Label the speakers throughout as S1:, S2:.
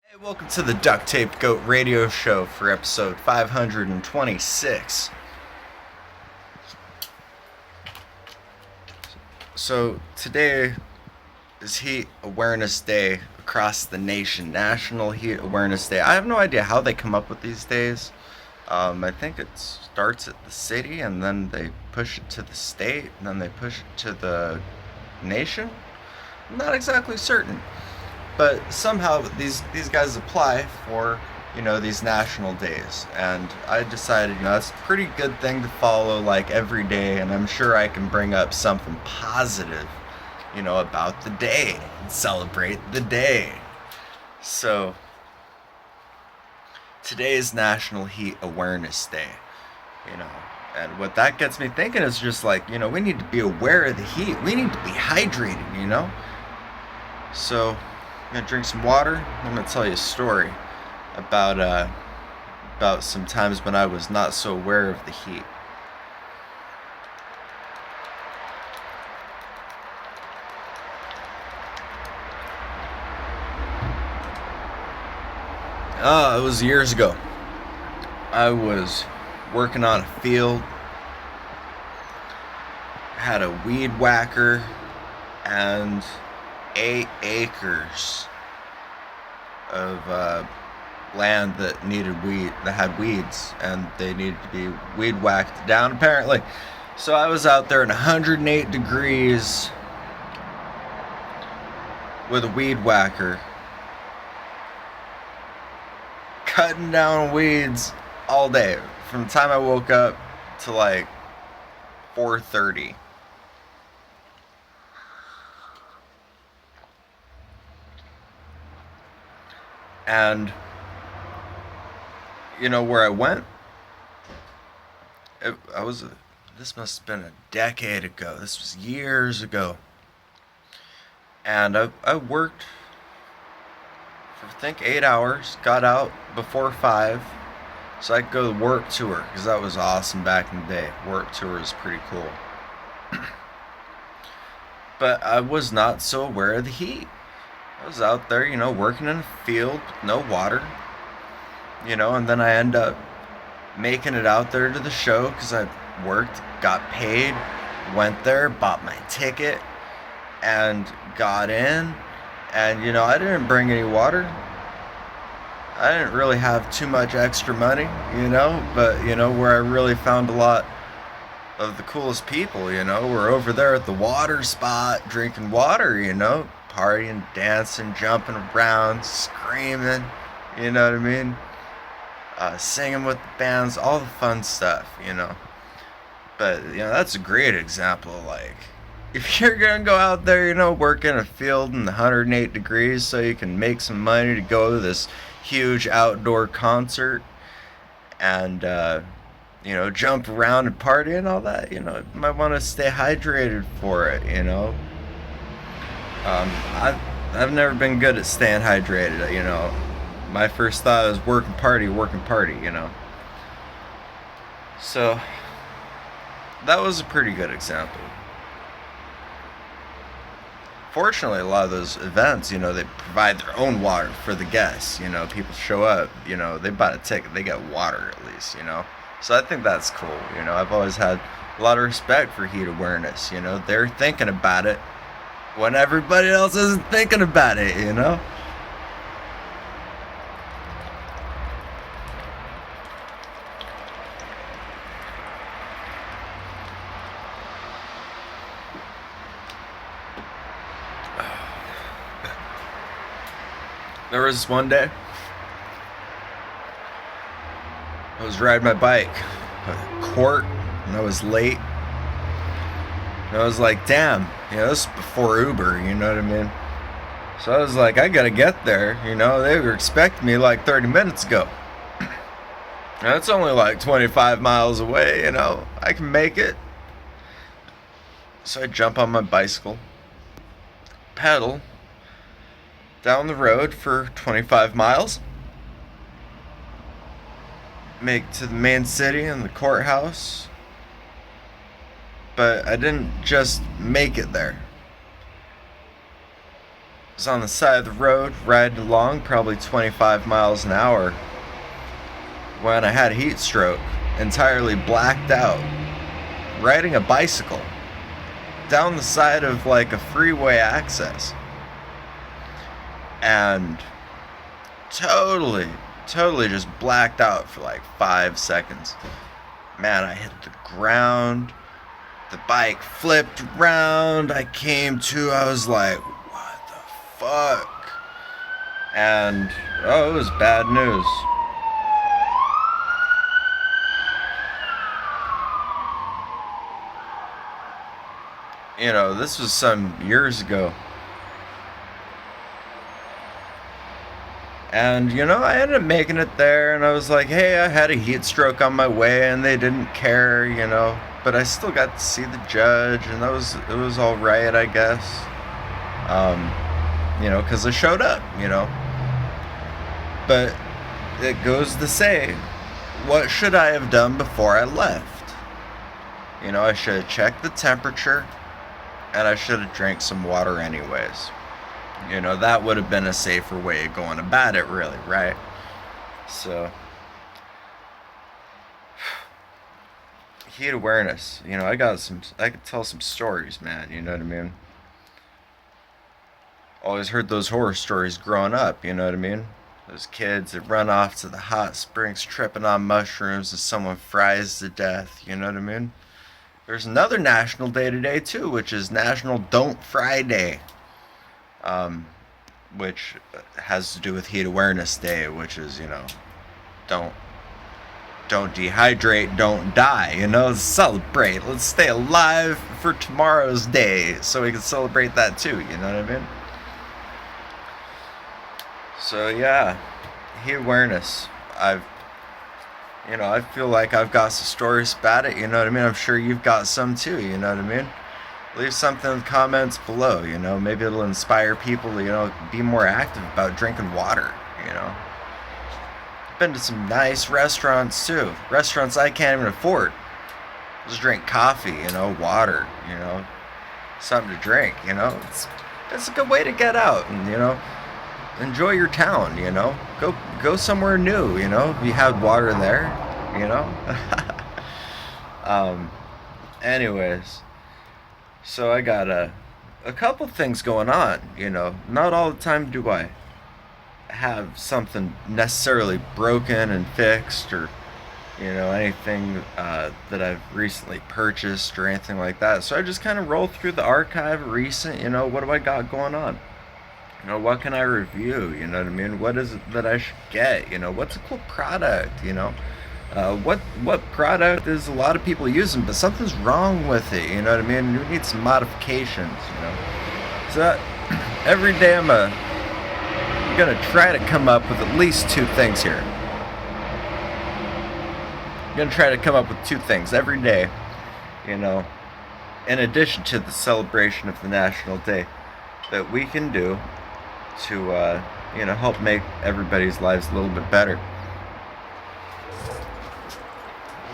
S1: Hey, welcome to the Duct Tape Goat Radio Show for episode 526. So, today is Heat Awareness Day across the nation. National Heat Awareness Day. I have no idea how they come up with these days. I think it starts at the city and then they push it to the state and then they push it to the nation. I'm not exactly certain. But somehow these guys apply for these national days, and I decided that's a pretty good thing to follow like every day, and I'm sure I can bring up something positive about the day and celebrate the day. So today is National Heat Awareness Day, and what that gets me thinking is just like we need to be aware of the heat, we need to be hydrated. So I'm gonna drink some water. I'm gonna tell you a story about some times when I was not so aware of the heat. It was years ago. I was working on a field. Had a weed whacker and 8 acres of land that had weeds, and they needed to be weed whacked down apparently. So I was out there in 108 degrees with a weed whacker, cutting down weeds all day from the time I woke up to like 4:30. And where I went, this must have been a decade ago. This was years ago. And I worked for I think 8 hours, got out before 5, so I could go to the work tour, because that was awesome back in the day. Work tour is pretty cool. But I was not so aware of the heat. I was out there, working in a field with no water, and then I end up making it out there to the show because I worked, got paid, went there, bought my ticket, and got in. And, I didn't bring any water. I didn't really have too much extra money, but, where I really found a lot of the coolest people, were over there at the water spot, drinking water, partying, dancing, jumping around, screaming, you know what I mean? Singing with the bands, all the fun stuff, But, that's a great example. Like, if you're gonna go out there, work in a field in the 108 degrees so you can make some money to go to this huge outdoor concert and, jump around and party and all that, you might want to stay hydrated for it, I've never been good at staying hydrated, My first thought was work and party, So, that was a pretty good example. Fortunately, a lot of those events, they provide their own water for the guests, people show up, they bought a ticket, they get water at least, So I think that's cool, I've always had a lot of respect for heat awareness, they're thinking about it when everybody else isn't thinking about it, There was this one day, I was riding my bike at court, and I was late. And I was like, damn, this is before Uber, you know what I mean? So I was like, I gotta get there, they were expecting me like 30 minutes ago. And it's only like 25 miles away, I can make it. So I jump on my bicycle, pedal down the road for 25 miles, make it to the main city and the courthouse. But I didn't just make it there. was on the side of the road riding along, probably 25 miles an hour, when I had a heat stroke, entirely blacked out, riding a bicycle down the side of like a freeway access. And totally just blacked out for like 5 seconds. Man, I hit the ground. The bike flipped around. I came to, I was like, what the fuck? And, oh, it was bad news. You know, this was some years ago. And, you know, I ended up making it there, and I was like, hey, I had a heat stroke on my way, and they didn't care, you know. But I still got to see the judge, and it was all right, I guess. You know, because I showed up, you know. But it goes to say, what should I have done before I left? You know, I should have checked the temperature, and I should have drank some water anyways. You know, that would have been a safer way of going about it, really, right? So, heat awareness. You know, I could tell some stories, man, you know what I mean? Always heard those horror stories growing up, you know what I mean? Those kids that run off to the hot springs tripping on mushrooms and someone fries to death, you know what I mean? There's another national day today, too, which is National Don't Fry Day. Which has to do with Heat Awareness Day, which is, you know, don't dehydrate, don't die, you know, let's celebrate, let's stay alive for tomorrow's day so we can celebrate that too, you know what I mean? So yeah, heat awareness. I feel like I've got some stories about it, you know what I mean? I'm sure you've got some too, you know what I mean? Leave something in the comments below, you know, maybe it'll inspire people to, you know, be more active about drinking water, you know. Been to some nice restaurants too, restaurants I can't even afford. Just drink coffee, you know, water, you know, something to drink, you know. It's a good way to get out and, you know, enjoy your town, you know. Go somewhere new, you know. You have water there, you know. Anyways. So I got a couple things going on, you know. Not all the time do I have something necessarily broken and fixed or, you know, anything that I've recently purchased or anything like that. So I just kind of roll through the archive recent, you know, what do I got going on? You know, what can I review? You know what I mean? What is it that I should get? You know, what's a cool product, you know? What product is a lot of people using, but something's wrong with it, you know what I mean? You need some modifications, you know? So every day I'm gonna try to come up with at least two things here. I'm gonna try to come up with two things every day, you know, in addition to the celebration of the National Day, that we can do to, you know, help make everybody's lives a little bit better.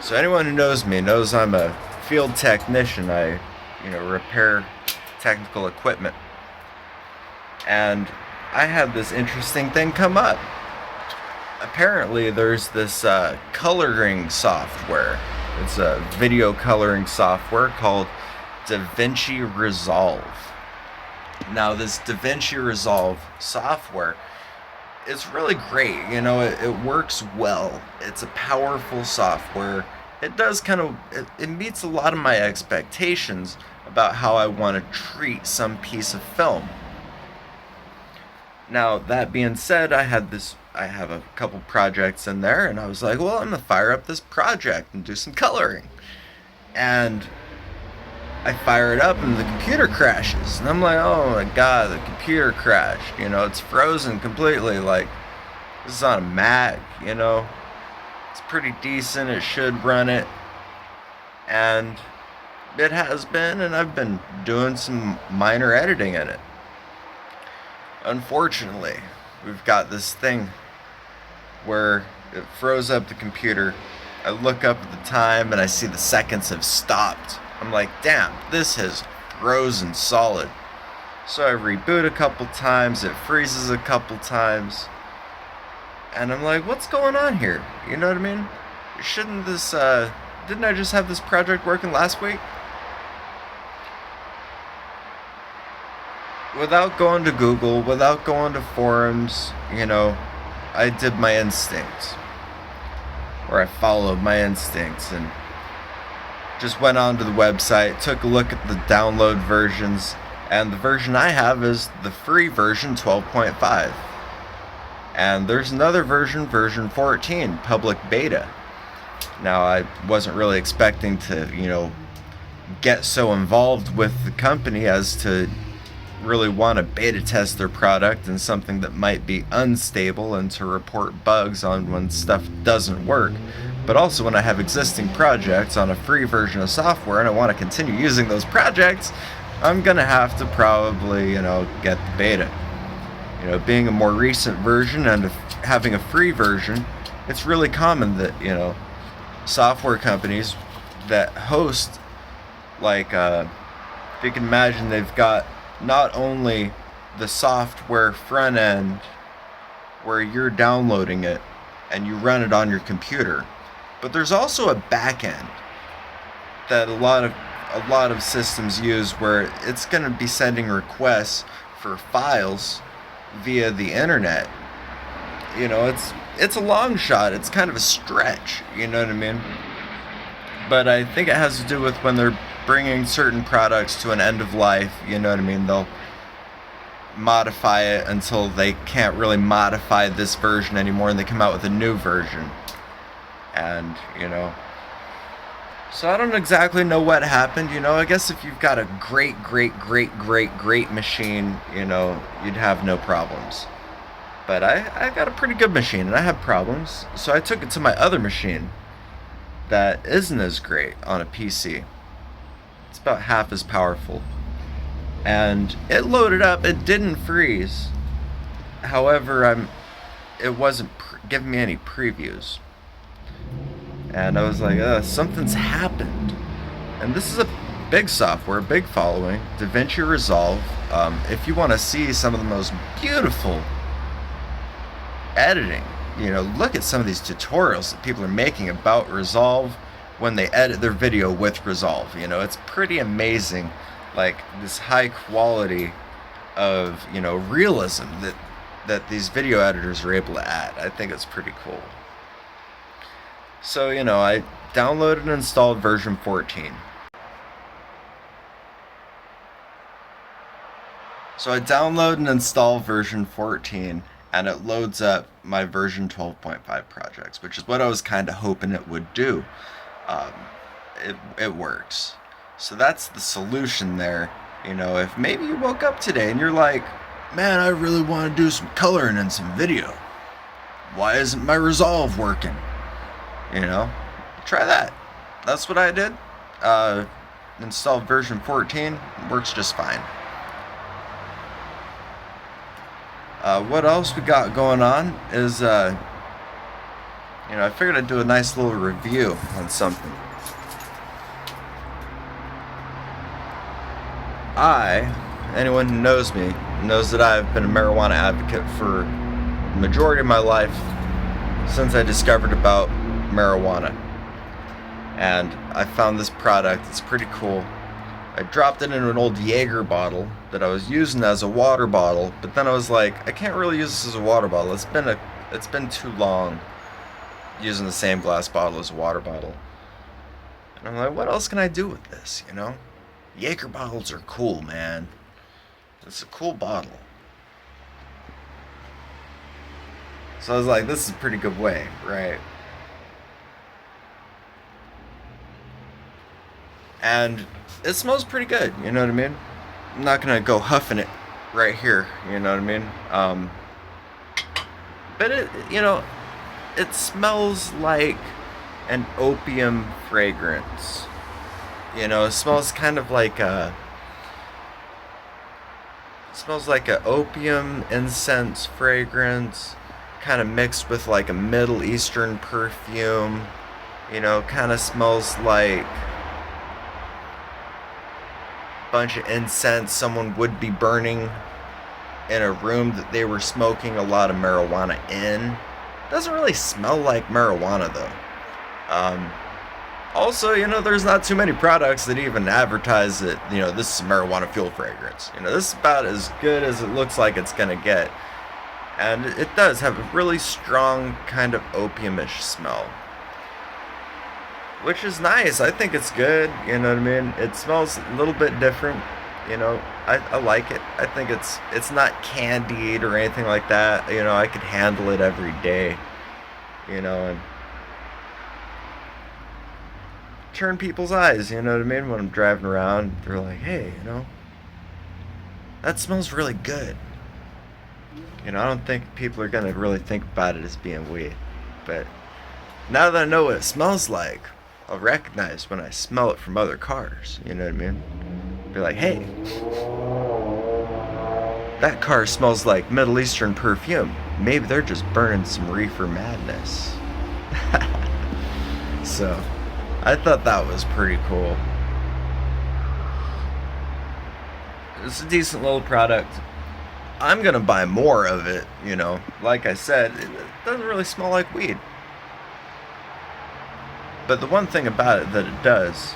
S1: So anyone who knows me knows I'm a field technician. I, you know, repair technical equipment. And I had this interesting thing come up. Apparently there's this coloring software. It's a video coloring software called DaVinci Resolve. Now this DaVinci Resolve software, it's really great, you know, it works well. It's a powerful software. It does it meets a lot of my expectations about how I want to treat some piece of film. Now, that being said, I have a couple projects in there, and I was like, well, I'm gonna fire up this project and do some coloring. And I fire it up and the computer crashes. And I'm like, oh my god, the computer crashed. You know, it's frozen completely. Like, this is on a Mac, you know. It's pretty decent. It should run it. And it has been, and I've been doing some minor editing in it. Unfortunately, we've got this thing where it froze up the computer. I look up at the time and I see the seconds have stopped. I'm like, damn, this has frozen solid. So I reboot a couple times, it freezes a couple times, and I'm like, what's going on here? You know what I mean? Shouldn't this, didn't I just have this project working last week? Without going to Google, without going to forums, I did my instincts. Or I followed my instincts and just went onto the website, took a look at the download versions, and the version I have is the free version 12.5. And there's another version, version 14, public beta. Now, I wasn't really expecting to, get so involved with the company as to really want to beta test their product and something that might be unstable and to report bugs on when stuff doesn't work. But also when I have existing projects on a free version of software and I want to continue using those projects, I'm going to have to probably, get the beta. Being a more recent version and having a free version, it's really common that, software companies that host, like, if you can imagine, they've got not only the software front end where you're downloading it and you run it on your computer, but there's also a back end that a lot of systems use where it's going to be sending requests for files via the internet. It's a long shot. It's kind of a stretch, you know what I mean? But I think it has to do with when they're bringing certain products to an end of life, you know what I mean? They'll modify it until they can't really modify this version anymore and they come out with a new version. And, so I don't exactly know what happened, I guess if you've got a great machine, you'd have no problems. But I got a pretty good machine and I have problems, so I took it to my other machine that isn't as great on a PC. It's about half as powerful. And it loaded up, it didn't freeze. However, it wasn't giving me any previews. And I was like, something's happened. And this is a big software, big following, DaVinci Resolve. If you want to see some of the most beautiful editing, look at some of these tutorials that people are making about Resolve when they edit their video with Resolve. It's pretty amazing, like this high quality of, realism that these video editors are able to add. I think it's pretty cool. So, I downloaded and installed version 14. So I download and install version 14, and it loads up my version 12.5 projects, which is what I was kind of hoping it would do. It works. So that's the solution there. If maybe you woke up today and you're like, man, I really want to do some coloring and some video. Why isn't my Resolve working? Try that. That's what I did. Installed version 14, works just fine. What else we got going on is, I figured I'd do a nice little review on something. Anyone who knows me, knows that I've been a marijuana advocate for the majority of my life since I discovered about marijuana. And I found this product, it's pretty cool. I dropped it in an old Jaeger bottle that I was using as a water bottle, but then I was like, I can't really use this as a water bottle. It's been too long using the same glass bottle as a water bottle. And I'm like, what else can I do with this, Jaeger bottles are cool, man. It's a cool bottle. So I was like, this is a pretty good way, right? And it smells pretty good, you know what I mean? I'm not gonna go huffing it right here, you know what I mean? But it smells like an opium fragrance. It smells kind of like it smells like an opium incense fragrance, kind of mixed with like a Middle Eastern perfume. Kind of smells like bunch of incense someone would be burning in a room that they were smoking a lot of marijuana in. Doesn't really smell like marijuana though. Also, there's not too many products that even advertise that, this is marijuana fuel fragrance. This is about as good as it looks like it's gonna get. And it does have a really strong kind of opiumish smell. Which is nice. I think it's good, you know what I mean? It smells a little bit different, I like it. I think it's not candied or anything like that. I could handle it every day, and turn people's eyes, you know what I mean? When I'm driving around, they're like, hey, that smells really good. I don't think people are gonna really think about it as being weed. But now that I know what it smells like, I'll recognize when I smell it from other cars, you know what I mean? Be like, hey, that car smells like Middle Eastern perfume. Maybe they're just burning some reefer madness. So, I thought that was pretty cool. It's a decent little product. I'm gonna buy more of it, Like I said, it doesn't really smell like weed. But the one thing about it that it does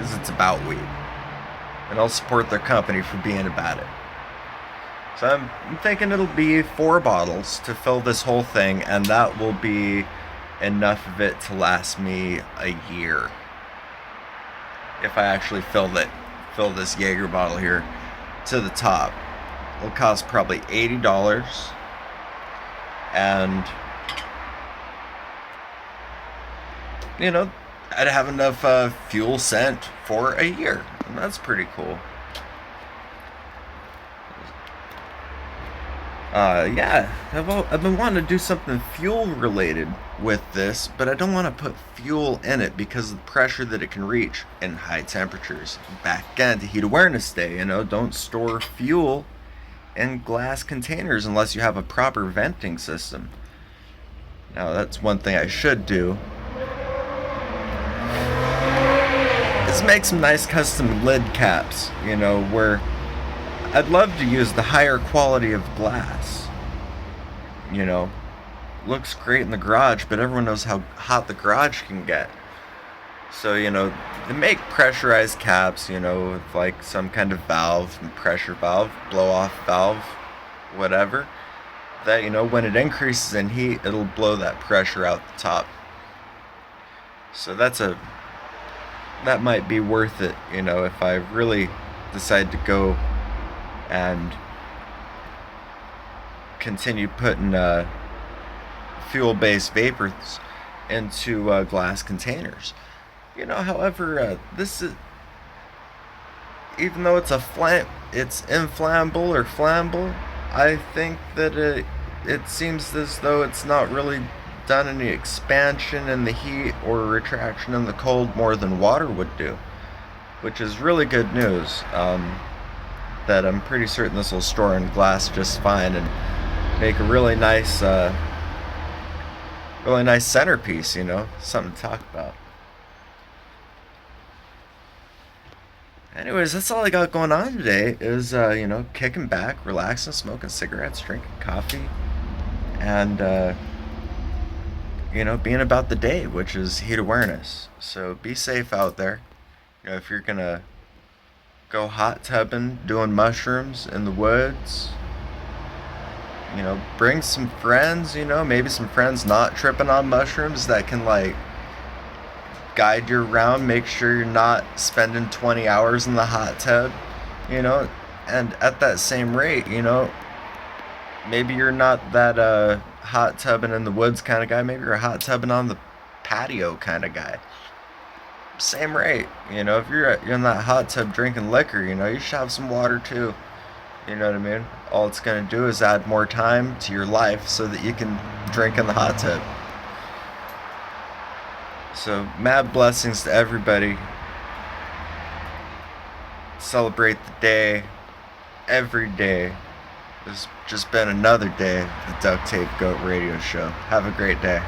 S1: is it's about weed. And I'll support their company for being about it. So I'm thinking it'll be 4 bottles to fill this whole thing, and that will be enough of it to last me a year. If I actually fill this Jaeger bottle here to the top. It'll cost probably $80. And I'd have enough fuel sent for a year. And that's pretty cool. Yeah, I've been wanting to do something fuel related with this, but I don't want to put fuel in it because of the pressure that it can reach in high temperatures. Back again to Heat Awareness Day, don't store fuel in glass containers unless you have a proper venting system. Now, that's one thing I should do. Is make some nice custom lid caps, where I'd love to use the higher quality of glass. Looks great in the garage, but everyone knows how hot the garage can get. So, they make pressurized caps, with like some kind of valve, pressure valve, blow off valve, whatever. That, when it increases in heat, it'll blow that pressure out the top. So that might be worth it, if I really decide to go and continue putting fuel-based vapors into glass containers. However, this is, even though it's it's inflammable or flammable, I think that it seems as though it's not really done any expansion in the heat or retraction in the cold more than water would do, which is really good news. That I'm pretty certain this will store in glass just fine and make a really nice centerpiece, something to talk about. Anyways, that's all I got going on today is, kicking back, relaxing, smoking cigarettes, drinking coffee, and, being about the day, which is heat awareness. So be safe out there. If you're gonna go hot tubbing, doing mushrooms in the woods, bring some friends, maybe some friends not tripping on mushrooms that can, guide you around, make sure you're not spending 20 hours in the hot tub, and at that same rate, maybe you're not that, hot tubbing in the woods kind of guy, maybe you're a hot tubbing on the patio kind of guy. Same rate, if you're in that hot tub drinking liquor, you should have some water too. You know what I mean? All it's going to do is add more time to your life so that you can drink in the hot tub. So, mad blessings to everybody. Celebrate the day. Every day. It's just been another day of the Duct Tape Goat Radio Show. Have a great day.